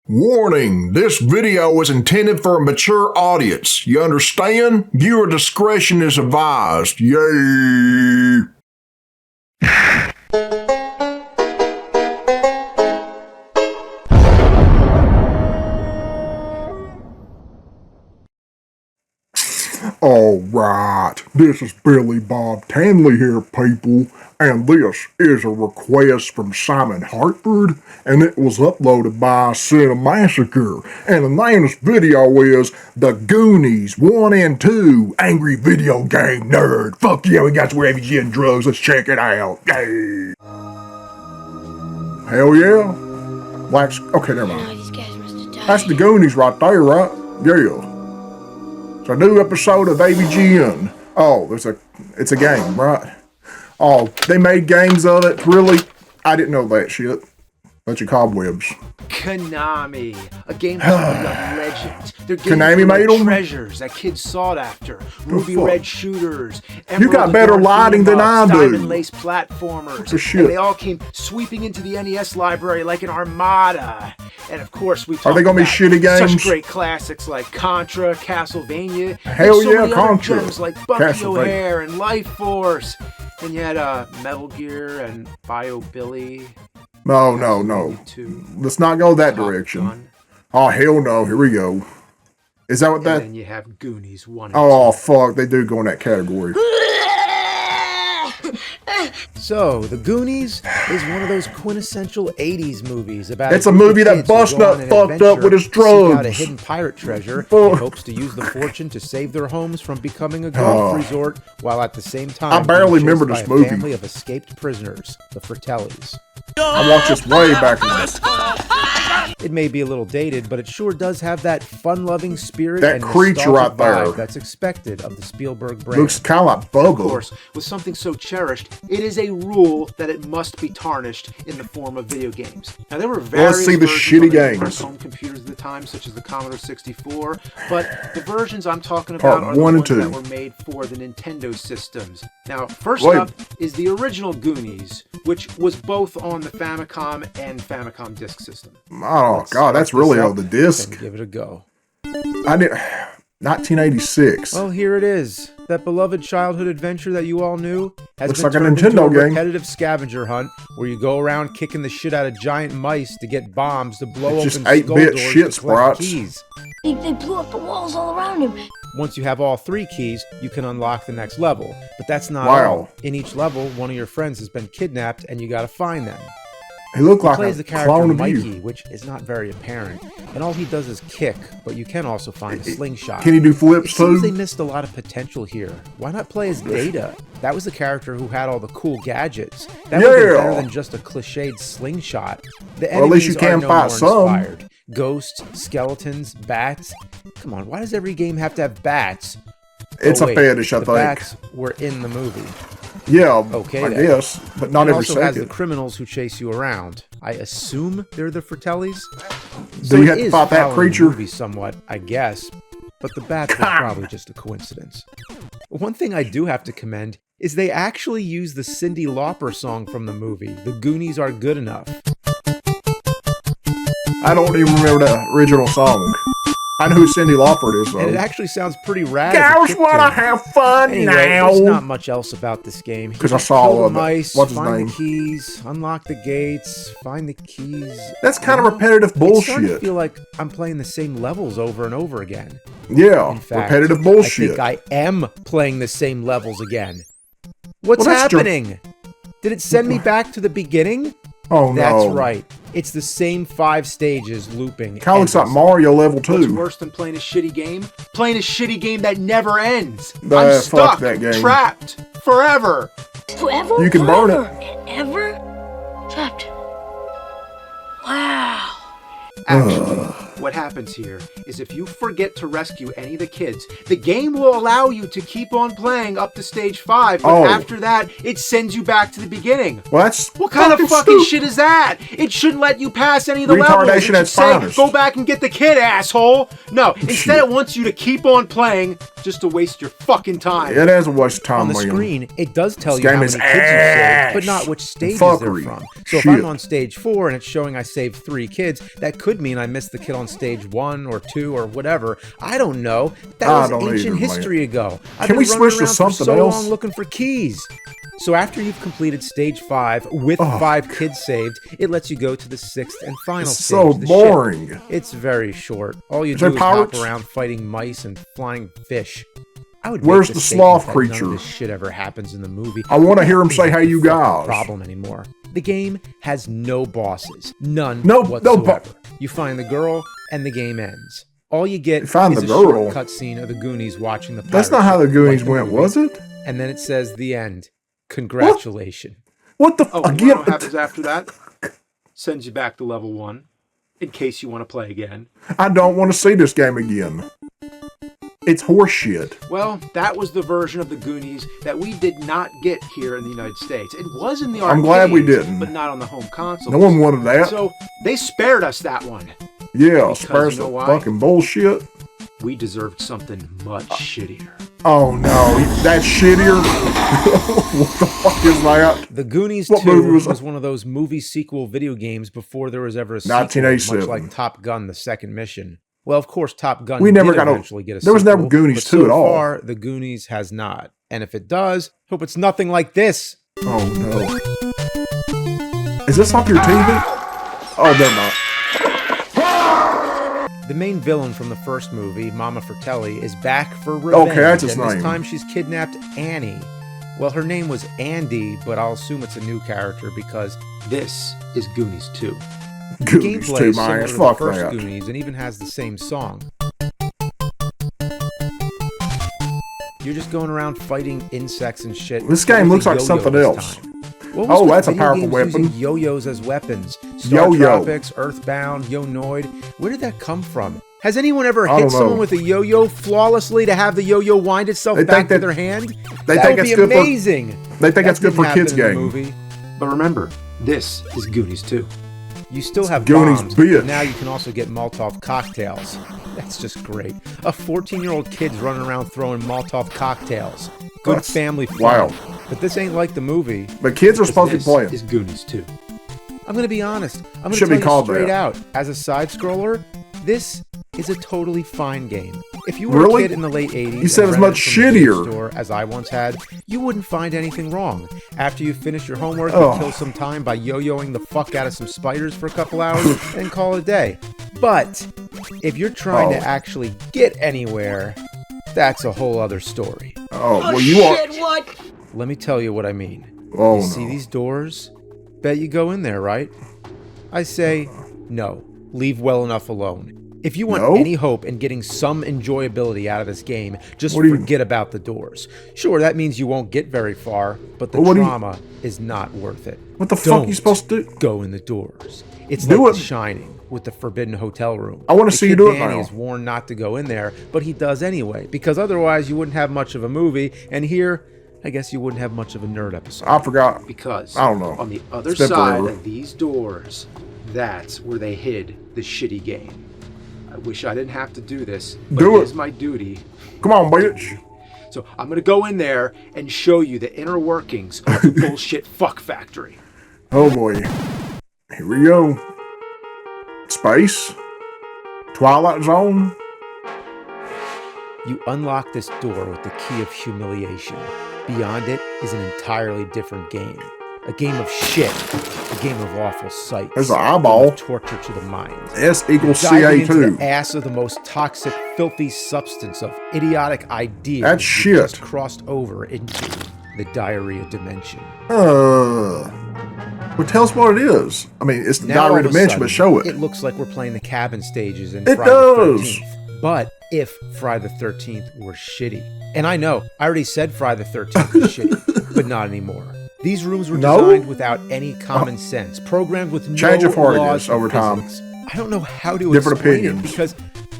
Warning, this video is intended for a mature audience. You understand? Viewer discretion is advised. Yay! Alright, this is Billy Bob Tanley here, people, and this is a request from Simon Hartford, and it was uploaded by Cinemassacre, and the name of this video is The Goonies 1 and 2, Angry Video Game Nerd. Fuck yeah, we got some AVGN drugs, let's check it out. Yay! Hell yeah. Okay, never mind. That's The Goonies right there, right? Yeah. It's a new episode of AVGN. Oh, it's a game, right? Oh, they made games of it? Really? I didn't know that shit. Bunch of cobwebs. Konami, a game company of legend. Their games Konami made them? Treasures that kids sought after. Ruby red shooters. You got better lighting than I do. Diamond lace platformers. Shit. And they all came sweeping into the NES library like an armada. And of course, we Are they gonna be shitty games? Such great classics like Contra, Castlevania. Hell and so yeah, many Contra. Other gems like Bucky O'Hare and Life Force. And you had Metal Gear and Bio Billy. No. Let's not go that direction. Gun. Oh, hell no. Here we go. Is that what And that... then you have Goonies 1 and Oh, fuck. They do go in that category. So, The Goonies is one of those quintessential 80s movies about It's a movie that bust up fucked up with his drugs. Out a hidden pirate treasure and hopes to use the fortune to save their homes from becoming a golf resort, while at the same time I barely remember being this chased movie. by a family of escaped prisoners, the Fratellis. I watched this way back in the... It may be a little dated, but it sure does have that fun-loving spirit That and creature nostalgic right there. vibe that's expected of the Spielberg brand. Looks kind of like Of Buggle. course, with something so cherished, it is a rule that it must be tarnished in the form of video games. Now, there were various Let's see the versions shitty on the games. home computers at the time, such as the Commodore 64, but the versions I'm talking about Part are the 1 and ones 2. that were made for the Nintendo systems. Now, first Wait. up is the original Goonies, which was both on the Famicom and Famicom Disk System. Oh, Let's God, that's start really this old. up The and disc. give it a go. I did... 1986. Well, here it is. That beloved childhood adventure that you all knew has Looks been like a turned Nintendo into a game. repetitive scavenger hunt where you go around kicking the shit out of giant mice to get bombs to blow It's open just skull 8-bit doors shit to collect sprots. keys. They blew up the walls all around him. Once you have all 3 keys, you can unlock the next level. But that's not Wow. all. In each level, one of your friends has been kidnapped and you gotta find them. He looked like Plays a the character clone of Mikey, you. which is not very apparent. And all he does is kick, but you can also find a slingshot. Can he do It flips seems too? they missed a lot of potential here. Why not play as Data? That was the character who had all the cool gadgets. That would be better than just a cliched slingshot. The Well, at least you enemies can are no fight more some. inspired. Ghosts, skeletons, bats. Come on, why does every game have to have bats? It's Oh, a wait, fetish, I the think. bats were in the movie. Yeah, Okay, I then. guess, but not It every also has the second. criminals who chase you around. I assume they're the Fratellis. Do you it have to is fight that following the creature? movie somewhat, I guess, but the bats was probably just a coincidence. One thing I do have to commend is they actually use the Cyndi Lauper song from the movie, "The Goonies Are Good Enough." I don't even remember the original song. I know who Cyndi Lauper is, And it though. actually sounds pretty rad. as a Girls kick wanna tune. have fun Anyway, now. there's not much else about this game. 'Cause You I saw kill all the of it. mice, What's his find name? the keys, unlock the gates, find the keys. That's kind of You know, repetitive It's starting to bullshit. feel like I'm playing the same levels over and over again. Yeah, In fact, repetitive I bullshit. think I am playing the same levels again. What's Well, that's happening? Did it send me back to the beginning? Oh no. That's right. It's the same 5 stages looping. Kind of looks like endlessly. Mario level What's 2. worse than playing a shitty game? Playing a shitty game that never ends. Nah, I'm fuck stuck, that game. trapped, forever. Forever? You can burn it. Forever and ever? Trapped. Wow. Actually, What happens here is if you forget to rescue any of the kids, the game will allow you to keep on playing up to stage 5, but after that, it sends you back to the beginning. Well, that's what kind of fucking shit is that? It shouldn't let you pass any of the levels. It should say, go back and get the kid, asshole. No, instead it wants you to keep on playing just to waste your fucking time. It is a waste of time, on the William. screen, it does tell you how many kids you saved, but not which stages they're from. So if I'm on stage 4 and it's showing I saved 3 kids, that could mean I missed the kid on stage 1 or 2 or whatever. I don't know. That was ancient history ago. Can we switch to something else? Long looking for keys. So after you've completed stage 5 with 5 kids saved, it lets you go to the 6th and final stage. So boring. Ship. It's very short. All you do is hop around fighting mice and flying fish. Where's the sloth creature? None of this shit ever happens in the movie. I want to hear him say, "Hey, you guys." Problem anymore. The game has no bosses, none whatsoever. You find the girl, and the game ends. All you get is a short cutscene of the Goonies watching the pirates. That's not how the Goonies went, was it? And then it says the end. Congratulations. What the? Again? What happens after that? Sends you back to level 1, in case you want to play again. I don't want to see this game again. It's horseshit. Well, that was the version of the Goonies that we did not get here in the United States. It was in the arcades, I'm glad we didn't. But not on the home console. No one wanted that. So they spared us that one. Yeah, spared us the fucking bullshit. We deserved something much shittier. Oh no, that's shittier? What the fuck is that? The Goonies II was one of those movie sequel video games before there was ever a sequel, 1987. much like Top Gun, the second mission. Well, of course, Top Gun eventually get a sequel. There was never Goonies 2 at all. So far, the Goonies has not. And if it does, hope it's nothing like this. Oh, no. Is this off your TV? Oh, they're not. The main villain from the first movie, Mama Fratelli, is back for revenge. Okay, that's his and name. This time she's kidnapped Annie. Well, her name was Andy, but I'll assume it's a new character because this is Goonies 2. The gameplay is similar to the first Goonies and even has the same song. You're just going around fighting insects and shit. This game looks like something else. Oh, that's a powerful weapon. Yo-yos as weapons. Star Tropics, Earthbound, Yo-Noid. Where did that come from? Has anyone ever hit someone with a yo-yo flawlessly to have the yo-yo wind itself back to their hand? That would be amazing. They think that's good for kids' game. But remember, this is Goonies 2. You still have Goonies, bombs, bitch. but now you can also get Molotov cocktails. That's just great. A 14-year-old kid's running around throwing Molotov cocktails. Good family fun. Wow. But this ain't like the movie. But kids are supposed to be playing. This is Goonies 2. I'm going to be honest. I'm going to tell you straight out. As a side-scroller, this is a totally fine game. If you were a kid in the late 80s, you said it was much shittier. Store, as I once had, you wouldn't find anything wrong. After you finish your homework, you kill some time by yo-yoing the fuck out of some spiders for a couple hours and call it a day. But if you're trying to actually get anywhere, that's a whole other story. Oh, well, you are. What? Let me tell you what I mean. Oh, you see these doors? Bet you go in there, right? I say, no. Leave well enough alone. If you want any hope in getting some enjoyability out of this game, just forget about the doors. Sure, that means you won't get very far, but the trauma is not worth it. What the fuck are you supposed to do? Go in the doors. It's like The Shining with the forbidden hotel room. I want to see you do it now. Danny is warned not to go in there, but he does anyway, because otherwise you wouldn't have much of a movie, and here, I guess you wouldn't have much of a nerd episode. I forgot. Because I don't know. On the other side of these doors, that's where they hid the shitty game. I wish I didn't have to do this, but it is my duty. Come on, bitch. So I'm going to go in there and show you the inner workings of the bullshit fuck factory. Oh boy. Here we go. Space. Twilight Zone. You unlock this door with the key of humiliation. Beyond it is an entirely different game. A game of shit. A game of awful sights. There's an eyeball. Torture to the mind. S equals Diving into CA2. the ass of the most toxic, filthy substance of idiotic ideas. That's shit. Just crossed over into the diarrhea dimension. Well, tell us what it is. I mean, it's the diarrhea dimension, but show it. It looks like we're playing the cabin stages in It Friday does. the 13th. But if Friday the 13th were shitty. And I know, I already said Friday the 13th was shitty, but not anymore. These rooms were designed without any common sense, programmed with no Change of laws over of time. physics. I don't know how to Different explain opinions. it because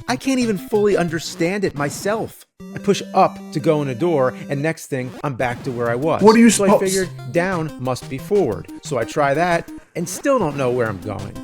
I can't even fully understand it myself. I push up to go in a door, and next thing, I'm back to where I was. What do you So I suppose? figured down must be forward. So I try that, and still don't know where I'm going.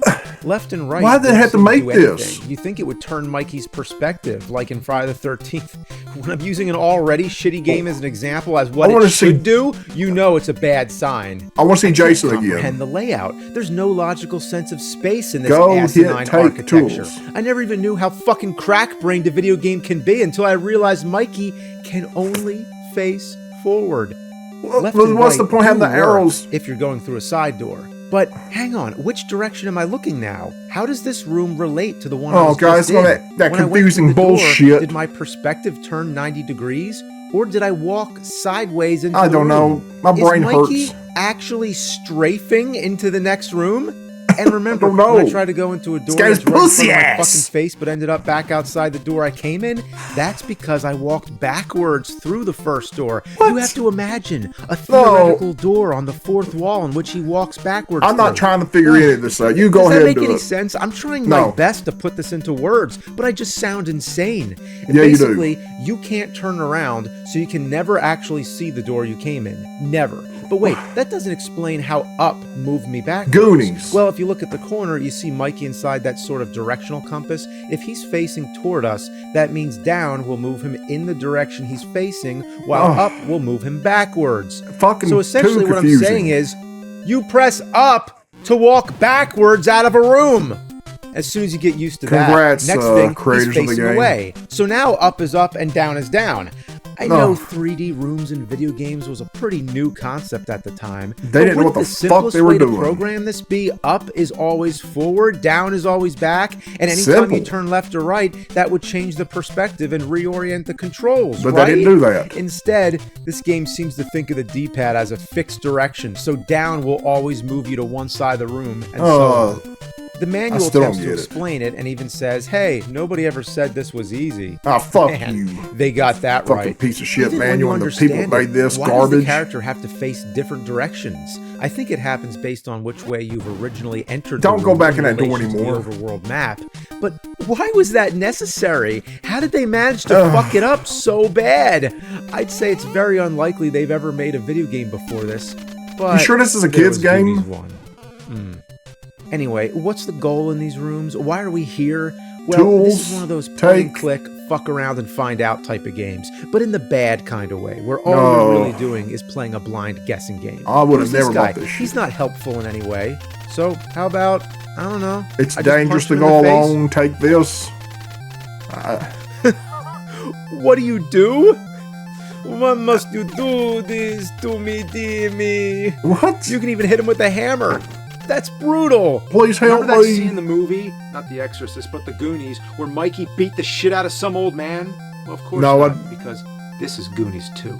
Left and right. Why did they don't have to seem make do this? anything. You think it would turn Mikey's perspective, like in Friday the 13th. When I'm using an already shitty game as an example as what wanna it should see- do, you know it's a bad sign. I want to see Jason Comprehend again. the layout. There's no logical sense of space in this Go hit asinine take architecture. tools. I never even knew how fucking crack-brained a video game can be until I realized Mikey can only face forward. Left and What's the right point of having do the work arrows? if you're going through a side door. But hang on, which direction am I looking now? How does this room relate to the one I Oh, was guys, just some of in? that When I went confusing through the door, bullshit. Did my perspective turn 90 degrees? Or did I walk sideways into I the don't know. room? My brain Is Mikey hurts. actually strafing into the next room? And remember, don't know. when I tried to go into a door guy's that's right in front pussy of my ass. fucking face, but ended up back outside the door I came in, that's because I walked backwards through the first door. You have to imagine a theoretical door on the fourth wall in which he walks backwards. I'm not through. trying to figure any of this out. You go Does ahead that and make do any it. sense? I'm trying No. my best to put this into words, but I just sound insane. Yeah, you do. Basically, you can't turn around, so you can never actually see the door you came in. Never. But wait, that doesn't explain how up moved me backwards. Goonies. Well, if you look at the corner, you see Mikey inside that sort of directional compass. If he's facing toward us, that means down will move him in the direction he's facing, while up will move him backwards. Fucking So essentially too what I'm confusing. saying is, you press up to walk backwards out of a room. As soon as you get used to Congrats, that, next thing, creators of he's the facing game. away. So now up is up and down is down. I No. know 3D rooms in video games was a pretty new concept at the time. They didn't know what the fuck they were way to doing. program this be up is always forward, down is always back, and anytime Simple. you turn left or right, that would change the perspective and reorient the controls, But right? they didn't do that. Instead, this game seems to think of the D-pad as a fixed direction, so down will always move you to one side of the room, and so on. The manual still attempts don't to get it. explain it and even says, hey, nobody ever said this was easy. Ah, fuck Man, you. they got that Fucking right. piece of shit Even when manual you and the people understand that made this why does garbage. the character have to face different directions? I think it happens based on which way you've originally entered. Don't the go room back in that door relation to the anymore. overworld map. But why was that necessary? How did they manage to fuck it up so bad? I'd say it's very unlikely they've ever made a video game before this. But You sure this is a there kid's was game? Goonies 1. Anyway, what's the goal in these rooms? Why are we here? Well, Tools, this is one of those point and take. click, fuck around and find out type of games, but in the bad kind of way, where all No. you're really doing is playing a blind guessing game. I would've Who's this never guy? bought this shit. He's not helpful in any way. So how about, I don't know. It's I just dangerous punch to him in go the face? along, take this. What do you do? What must you do this to me, dear me? What? You can even hit him with a hammer. That's brutal. Please help Remember that scene me. in the movie, not The Exorcist, but The Goonies, where Mikey beat the shit out of some old man? Well, of course No, not, because this is Goonies 2.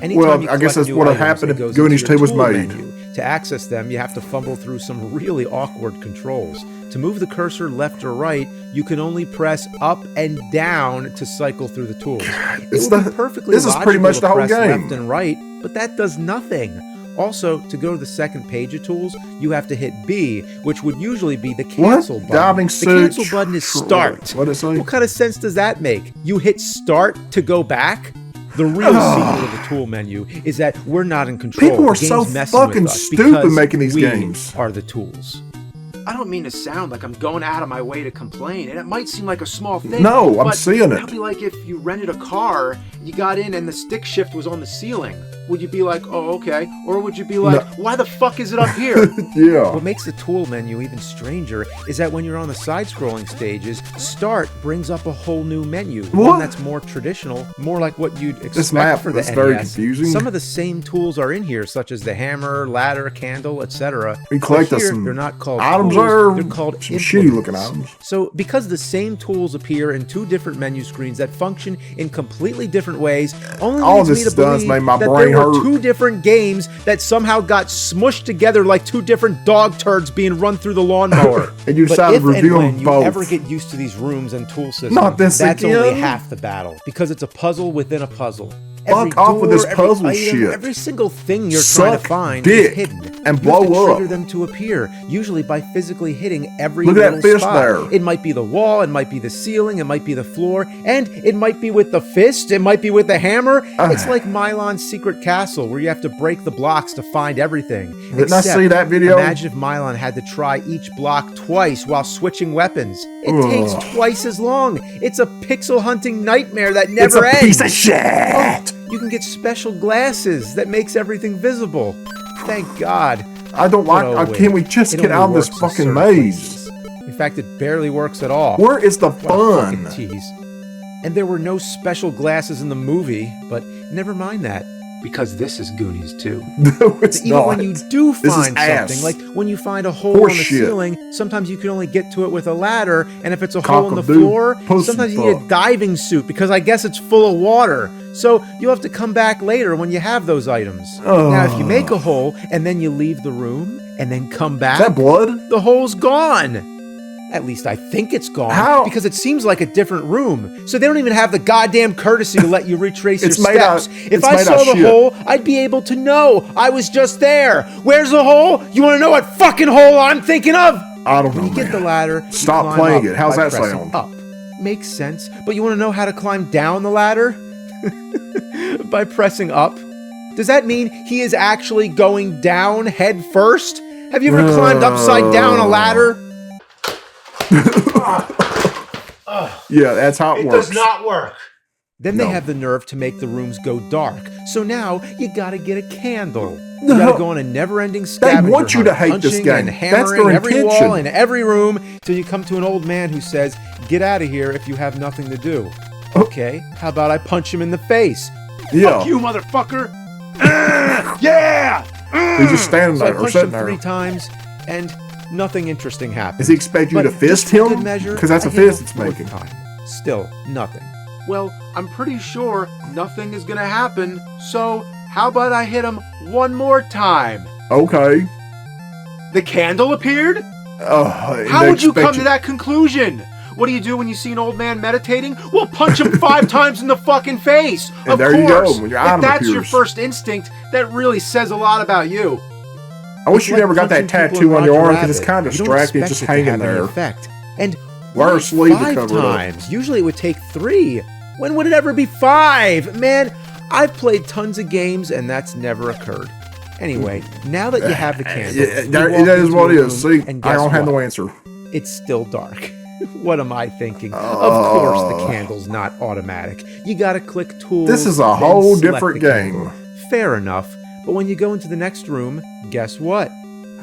Anytime Well, you I guess collect that's new what items, happened it if goes Goonies into your 2 was tool made. menu. To access them, you have to fumble through some really awkward controls. To move the cursor left or right, you can only press up and down to cycle through the tools. It's It would be the- perfectly this is pretty logical much to the whole press game. left and right, but that does nothing. Also, to go to the second page of tools, you have to hit B, which would usually be the cancel button. Diving the suit. cancel button is start. What'd it say? What kind of sense does that make? You hit start to go back? The real secret of the tool menu is that we're not in control. People are The so game's messing with fucking us stupid because making these we games. are the tools. I don't mean to sound like I'm going out of my way to complain, and it might seem like a small thing. No, I'm but seeing it. That'd be like if you rented a car, you got in, and the stick shift was on the ceiling. Would you be like, oh, okay? Or would you be like, why the fuck is it up here? Yeah. What makes the tool menu even stranger is that when you're on the side-scrolling stages, Start brings up a whole new menu. What? One that's more traditional, more like what you'd expect map for the is NES. very confusing. Some of the same tools are in here, such as the hammer, ladder, candle, etc. We collect But here, some they're not called items tools, there, they're called some shitty looking implements. items. So, because the same tools appear in two different menu screens that function in completely different ways, only All leads this me to does believe make my that brain there were hurt. two different games that somehow got smushed together like two different dog turds being run through the lawnmower. And you But decided if to review and them when you both. ever get used to these rooms and tool systems, Not this that's again. only half the battle, because it's a puzzle within a puzzle. Fuck off with this puzzle shit. Every single thing you're trying to find dick is hidden. and You have to blow trigger up. them to appear, usually by physically hitting every Look at little that fist spot. there. It might be the wall, it might be the ceiling, it might be the floor, and it might be with the fist, it might be with the hammer. It's like Mylon's secret castle, where you have to break the blocks to find everything. Didn't I see that video? Imagine if Mylon had to try each block twice while switching weapons. It takes twice as long. It's a pixel hunting nightmare that It's never a ends. piece of shit. You can get special glasses that makes everything visible. Thank God. I don't like. But, oh, wait. Can we just It get only out of this works in fucking certain maze? places. In fact, it barely works at all. Where is the What a fucking fun? tease. And there were no special glasses in the movie, but never mind that. Because this is Goonies II. No, it's Even not. when you do This is find ass. something, like when you find a hole Horse on the shit. ceiling, sometimes you can only get to it with a ladder, and if it's a hole in the Cockaboo floor, pussy sometimes you need a fuck. diving suit because I guess it's full of water. So you'll have to come back later when you have those items. Now, if you make a hole and then you leave the room and then come back, Is that blood? the hole's gone. At least I think it's gone. How? Because it seems like a different room. So they don't even have the goddamn courtesy to let you retrace It's your made out- steps. it's If I made saw out the shit. hole, I'd be able to know I was just there. Where's the hole? You want to know what fucking hole I'm thinking of? I don't know. When you get the man. ladder, you Stop climb playing up it. How's by that pressing sound? Up. Makes sense. But you want to know how to climb down the ladder? By pressing up? Does that mean he is actually going down head first? Have you ever climbed upside down a ladder? Yeah, that's how it works. work. Then they No. have the nerve to make the rooms go dark. So now you gotta get a candle. You gotta go on a never-ending scavenger want you to hunt, hate this punching game. and That's hammering their every intention. wall in every room till you come to an old man who says, "Get out of here if you have nothing to do." Okay, how about I punch him in the face? Yeah, You motherfucker! Yeah! he's just standing So I there or punched him sitting there. 3 times, and nothing interesting happened. Does he expect you But to fist just for good him? measure, Because that's I a hit him fist it's 4th making. time. Still nothing. Well, I'm pretty sure nothing is gonna happen, so how about I hit him one more time? Okay. The candle appeared? And How they would you expect come to that conclusion? What do you do when you see an old man meditating? Well, punch him 5 times in the fucking face. And of there you go, course. when your If item that's your appears. first instinct, that really says a lot about you. I wish It's you like never got that punching people tattoo in on your Roger arm because it's Rabbit. kind of You don't distracting. It's expect just it to hanging have any there. effect. And Wear a why sleeve to 5 cover it up. times? Usually it would take 3. When would it ever be 5? Man, I've played tons of games and that's never occurred. Anyway, now that you have the candle, Yeah, you that walk is into what a it room, is. See, and I guess don't have what? no answer. It's still dark. What am I thinking? Of course the candle's not automatic. You gotta click tools. This is a then whole select different the game. candle. Fair enough. But when you go into the next room, guess what?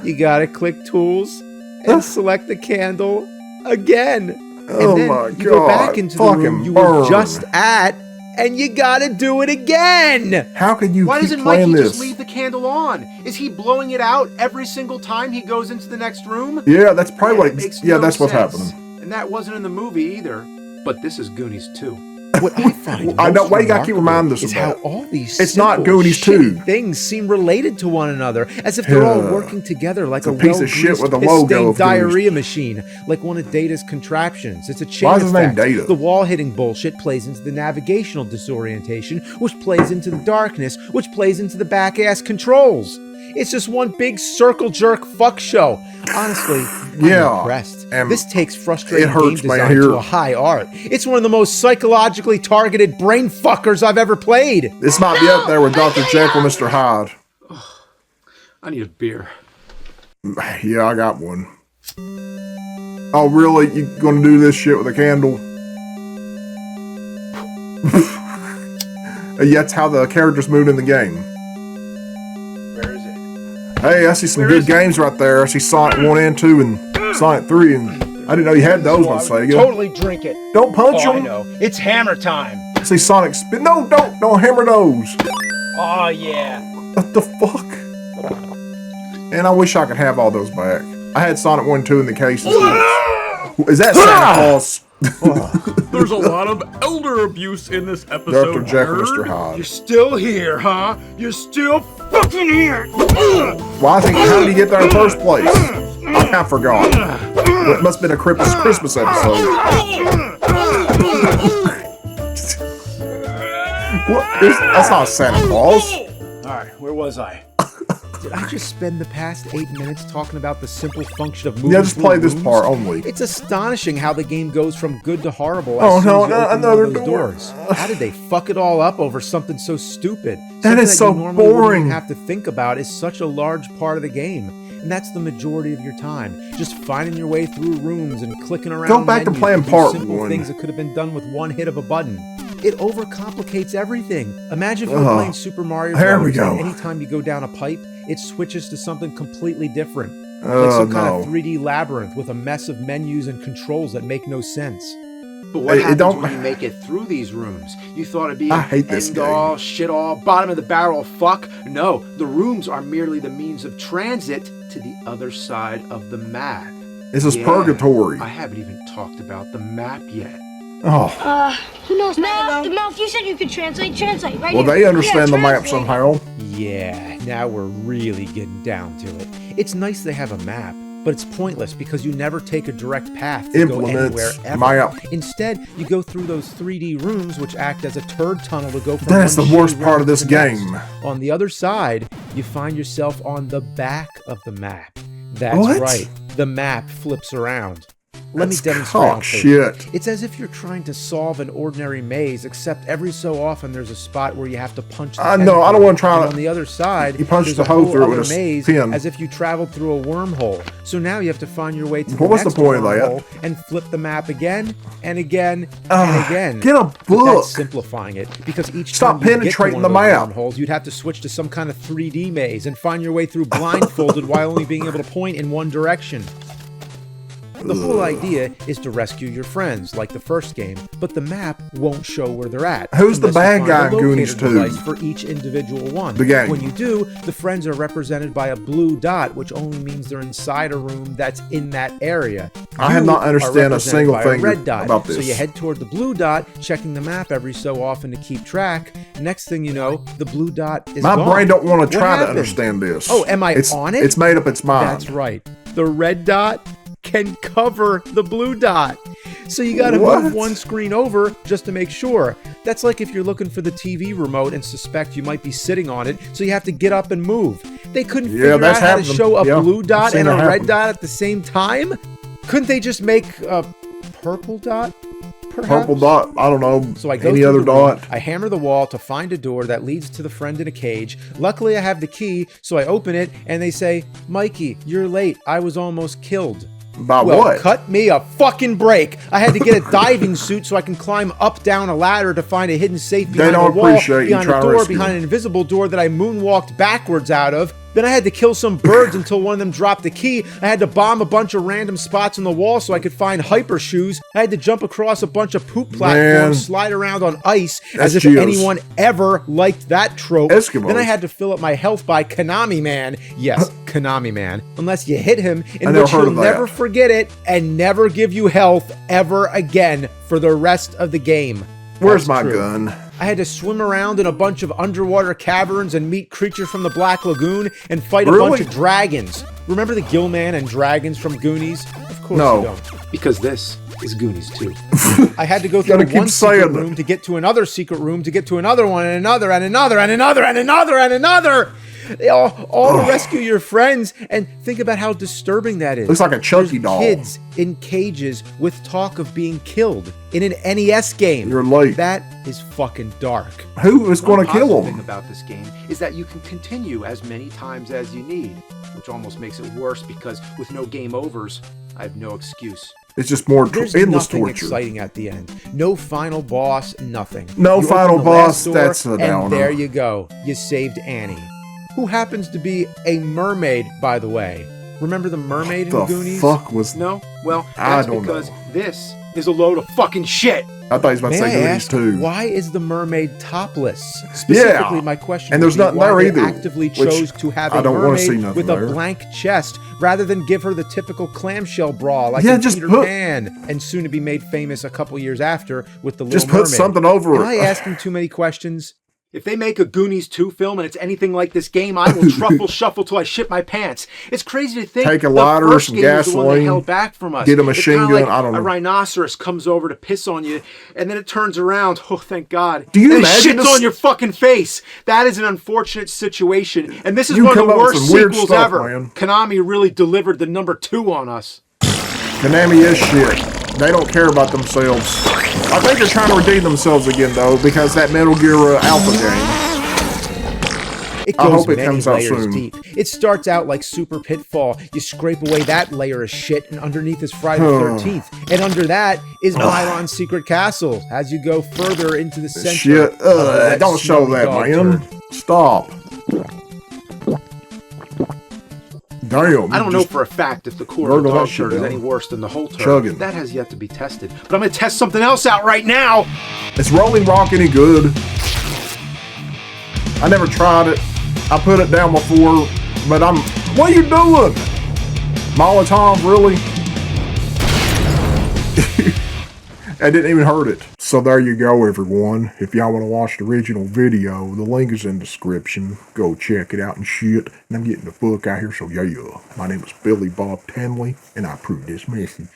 You gotta click tools and select the candle again. Oh And then my you go back God, into the room fucking you were burn. just at, and you gotta do it again. How can you Why keep doesn't playing Mikey this? just leave the candle on? Is he blowing it out every single time he goes into the next room? Yeah, that's probably Yeah, what. it makes Yeah, no that's what's sense. happening. And that wasn't in the movie either. But this is Goonies II. What I find I know most why you gotta keep remarkable reminding us is of how that. all these It's not simple, Goonies shitty 2. things seem related to one another, as if they're all Yeah. working together like It's a piece of shit with a logo of Goonies. diarrhea machine, like one of Data's contraptions. It's a chain Why is his name effect. Data? The wall hitting bullshit plays into the navigational disorientation, which plays into the darkness, which plays into the back ass controls. It's just one big circle jerk fuck show. Honestly, Yeah, I'm impressed. and This takes frustrating it hurts, game man, design here. to a high art. It's one of the most psychologically targeted brain fuckers I've ever played. This might be up there with Dr. Jekyll, Mr. Hyde. I need a beer. Yeah, I got one. Oh, really? You gonna do this shit with a candle? Yeah, that's how the characters moved in the game. Where is it? Hey, I see some good games right there. I see Sonic 1 and 2 and Sonic 3, and I didn't know you had those on Sega. Totally drink it. Don't punch Oh, I them. know. It's hammer time. See Sonic spin. No, don't hammer those. Oh, yeah. What the fuck? And I wish I could have all those back. I had Sonic 1 and 2 in the cases. Is that Santa Claus? There's a lot of elder abuse in this episode. Dr. Jekyll, nerd. Mr. Hyde. You're still here, huh? You're still fucking here. Well, I think, how did he get there in the first place? I forgot. Well, it must have been a Christmas episode. That's not Santa Claus. All right, where was I? Did I just spend the past 8 minutes talking about the simple function of moving Yeah, just through play this rooms? part only. It's astonishing how the game goes from good to horrible Oh, as soon no, as you open another one of those door. doors. How did they fuck it all up over something so stupid? That Something is so you normally wouldn't boring. even have to think about is such a large part of the game. And that's the majority of your time. Just finding your way through rooms and clicking around. Go back to menus playing do part simple 1. things that could have been done with one hit of a button. It overcomplicates everything. Imagine if you were playing Super Mario There we Brothers, go. and anytime you go down a pipe, it switches to something completely different. Like some kind of 3D labyrinth with a mess of menus and controls that make no sense. But what It happens don't- when you make it through these rooms? You thought it'd be I hate this end game. all, shit all, bottom of the barrel fuck? No, the rooms are merely the means of transit to the other side of the map. This is Yeah, purgatory. I haven't even talked about the map yet. Oh, Who knows? No, if you said you could translate right well, here. they understand Yeah, the map translate. somehow. Yeah, now we're really getting down to it. It's nice they have a map, but it's pointless because you never take a direct path to go anywhere Implements ever. map. Instead, you go through those 3D rooms which act as a turd tunnel to go from That is one the worst shitty part room of this to the next. game. On the other side, you find yourself on the back of the map. That's What? right. The map flips around. Let me That's demonstrate. cock on tape. shit. It's as if you're trying to solve an ordinary maze, except every so often there's a spot where you have to punch the pen No, I don't through. wanna try And to- on the other side, You punch there's the a hole whole through it other with a maze, pin. as if you traveled through a wormhole. So now you have to find your way to What the was the next point of that? wormhole and flip the map again and again and again. Get a But book. that's simplifying it, because each Stop time you penetrating get to the one of those map. wormholes, you'd have to switch to some kind of 3D maze and find your way through blindfolded while only being able to point in one direction. The whole idea is to rescue your friends, like the first game, but the map won't show where they're at. Who's the unless you bad find guy a in Goonies locator 2? device for each individual one. The gang. When you do, the friends are represented by a blue dot, which only means they're inside a room that's in that area. I have You not are understand a represented single by thing red dot. about So this. you head toward the blue dot, checking the map every so often to keep track. Next thing you know, the blue dot is My gone. brain don't want What to try to happened? understand this. Oh, am I it's, on it? It's made up its mind. That's right. The red dot can cover the blue dot. So you gotta What? move one screen over just to make sure. That's like if you're looking for the TV remote and suspect you might be sitting on it, so you have to get up and move. They couldn't figure out that's how to happened. show a Yeah, blue I've dot seen and a that red happen. dot at the same time? Couldn't they just make a purple dot? Perhaps? Purple dot, I don't know. So I go any through other the room, dot. I hammer the wall to find a door that leads to the friend in a cage. Luckily, I have the key, so I open it, and they say, "Mikey, you're late. I was almost killed." By Well, what? cut me a fucking break. I had to get a diving suit so I can climb up down a ladder to find a hidden safe behind don't a wall, appreciate you behind a trying to door, rescue behind them. an invisible door that I moonwalked backwards out of. Then I had to kill some birds until one of them dropped the key. I had to bomb a bunch of random spots on the wall so I could find hyper shoes. I had to jump across a bunch of poop platforms, Man. slide around on ice, That's as if Geos. anyone ever liked that trope. Eskimos. Then I had to fill up my health by Konami Man. Yes, Konami Man. Unless you hit him, in I never which heard he'll of that. never forget it and never give you health ever again for the rest of the game. Where's That's my true. gun? I had to swim around in a bunch of underwater caverns and meet creatures from the Black Lagoon and fight a Really? bunch of dragons. Remember the Gillman and dragons from Goonies? Of course No. you don't. Because this is Goonies II. I had to go through Gotta keep one secret saying it. room to get to another secret room to get to another one and another and another and another and another and another. All to rescue your friends, and think about how disturbing that is. Looks like a Chucky There's doll. Kids in cages with talk of being killed in an NES game. You're late. That is fucking dark. Who is going to kill The thing them? about this game is that you can continue as many times as you need, which almost makes it worse because with no game overs, I have no excuse. It's just more There's endless nothing torture. exciting at the end. No final boss, nothing. No You final open the last boss, door, that's a and downer. there you go. You saved Annie, who happens to be a mermaid, by the way. Remember the mermaid in The Goonies? fuck was? No? Well, I that's don't because know. this is a load of fucking shit. I thought he was about to May I say Goonies ask, too. why is the mermaid topless? Specifically, my question And would there's be nothing why there they either, actively which chose to have I a don't wanna mermaid see nothing with there. a blank chest rather than give her the typical clamshell bra like Yeah, in just Peter put- Pan, and soon to be made famous a couple years after with the Just Little put Mermaid. something over Am it. I asking too many questions? If they make a Goonies 2 film and it's anything like this game, I will truffle shuffle till I shit my pants. It's crazy to think Take a the lighter, first some game was the one that gasoline, held back from us. get a machine It's kinda gun, like I don't know. a rhinoceros comes over to piss on you, and then it turns around. Oh, thank God. Do you and imagine it shits this- on your fucking face. That is an unfortunate situation. And this is You one of come the up with worst some weird sequels stuff, ever. man. Konami really delivered the number 2 on us. Konami is shit. They don't care about themselves. I think they're trying to redeem themselves again, though, because that Metal Gear Alpha game. It I goes hope it many comes out layers soon. deep. It starts out like Super Pitfall. You scrape away that layer of shit, and underneath is Friday the 13th. And under that is Bylon's Secret Castle. As you go further into the center. Shit. of that Don't show smelly that, dog man. turd. Stop. Damn. I don't know for a fact if the core of Gurgle the dog that shit turd is down. any worse than the whole turd. Chugging. That has yet to be tested. But I'm going to test something else out right now. Is Rolling Rock any good? I never tried it. I put it down before, but what are you doing? Molotov, really? I didn't even hurt it. So there you go, everyone. If y'all want to watch the original video, the link is in the description. Go check it out and shit. And I'm getting the fuck out here, so yeah. My name is Billy Bob Tanley, and I approve this message.